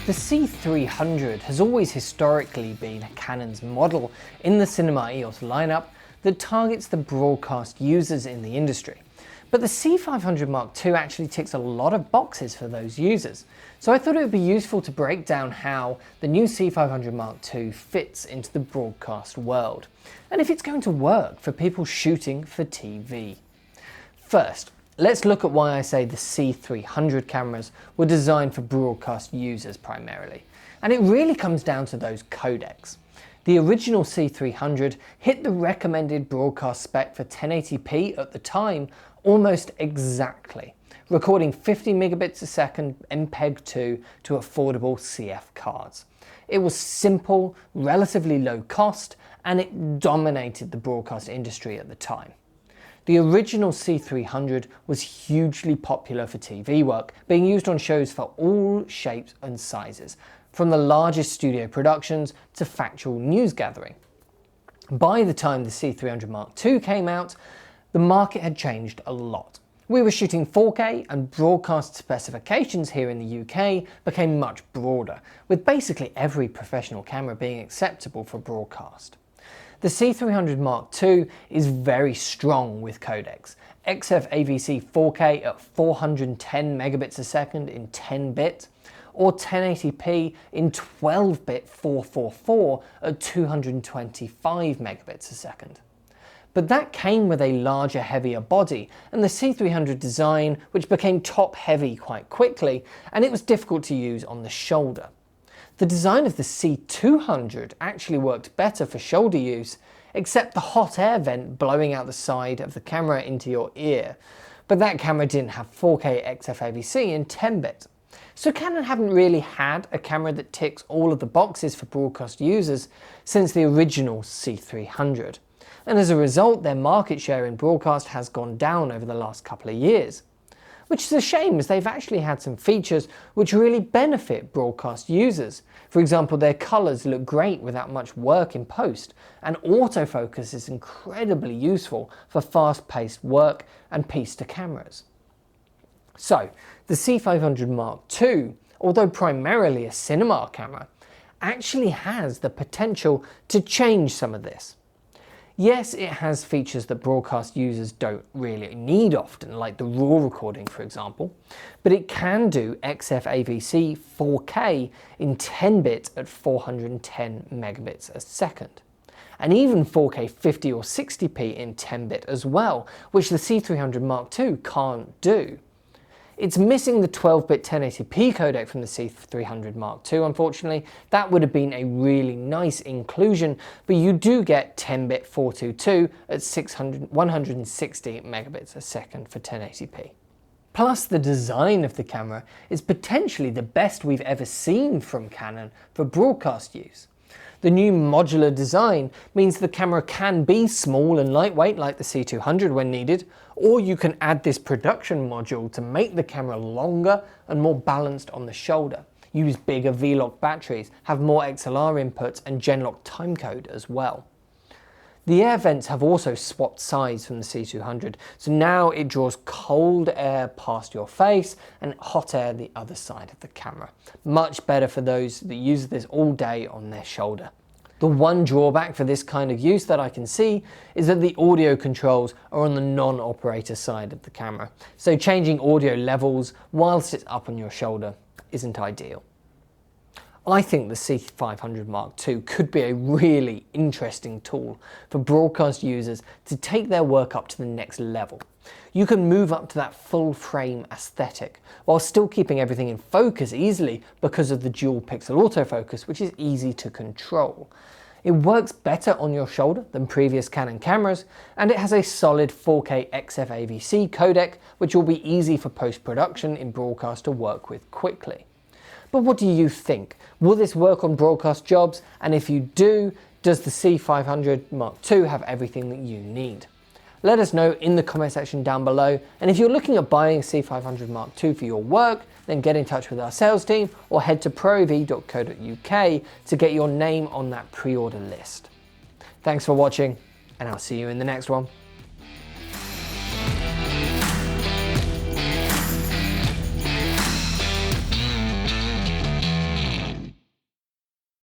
The C500 has always historically been Canon's model in the Cinema EOS lineup that targets the broadcast users in the industry. But the C500 Mark II actually ticks a lot of boxes for those users. So I thought it would be useful to break down how the new C500 Mark II fits into the broadcast world, and if it's going to work for people shooting for TV. First, let's look at why I say the C500 cameras were designed for broadcast users primarily. And it really comes down to those codecs. The original C500 hit the recommended broadcast spec for 1080p at the time almost exactly, recording 50 megabits a second MPEG-2 to affordable CF cards. It was simple, relatively low cost, and it dominated the broadcast industry at the time. The original C500 was hugely popular for TV work, being used on shows for all shapes and sizes, from the largest studio productions to factual news gathering. By the time the C500 Mark II came out, the market had changed a lot. We were shooting 4K, and broadcast specifications here in the UK became much broader, with basically every professional camera being acceptable for broadcast. The C500 Mark II is very strong with codecs. XF-AVC 4K at 410 megabits a second in 10-bit, or 1080p in 12-bit 444 at 225 megabits a second. But that came with a larger, heavier body, and the C500 design, which became top-heavy quite quickly, and it was difficult to use on the shoulder. The design of the C200 actually worked better for shoulder use, except the hot air vent blowing out the side of the camera into your ear. But that camera didn't have 4K XF-AVC in 10-bit. So Canon haven't really had a camera that ticks all of the boxes for broadcast users since the original C500. And as a result, their market share in broadcast has gone down over the last couple of years. Which is a shame, as they've actually had some features which really benefit broadcast users. For example, their colours look great without much work in post, and autofocus is incredibly useful for fast-paced work and piece to cameras. So, the C500 Mark II, although primarily a cinema camera, actually has the potential to change some of this. Yes, it has features that broadcast users don't really need often, like the RAW recording for example, but it can do XF-AVC 4K in 10-bit at 410 megabits a second. And even 4K 50 or 60p in 10-bit as well, which the C500 Mark II can't do. It's missing the 12-bit 1080p codec from the C500 Mark II, unfortunately. That would have been a really nice inclusion, but you do get 10-bit 422 at 160 megabits a second for 1080p. Plus, the design of the camera is potentially the best we've ever seen from Canon for broadcast use. The new modular design means the camera can be small and lightweight like the C200 when needed, or you can add this production module to make the camera longer and more balanced on the shoulder, use bigger V-Lock batteries, have more XLR inputs and Genlock timecode as well. The air vents have also swapped sides from the C200, so now it draws cold air past your face and hot air the other side of the camera. Much better for those that use this all day on their shoulder. The one drawback for this kind of use that I can see is that the audio controls are on the non-operator side of the camera, so changing audio levels whilst it's up on your shoulder isn't ideal. I think the C500 Mark II could be a really interesting tool for broadcast users to take their work up to the next level. You can move up to that full frame aesthetic while still keeping everything in focus easily because of the dual pixel autofocus, which is easy to control. It works better on your shoulder than previous Canon cameras, and it has a solid 4K XF-AVC codec, which will be easy for post-production in broadcast to work with quickly. But what do you think? Will this work on broadcast jobs? And if you do, does the C500 Mark II have everything that you need? Let us know in the comment section down below, and if you're looking at buying a C500 Mark II for your work, then get in touch with our sales team or head to proav.co.uk to get your name on that pre-order list. Thanks for watching, and I'll see you in the next one.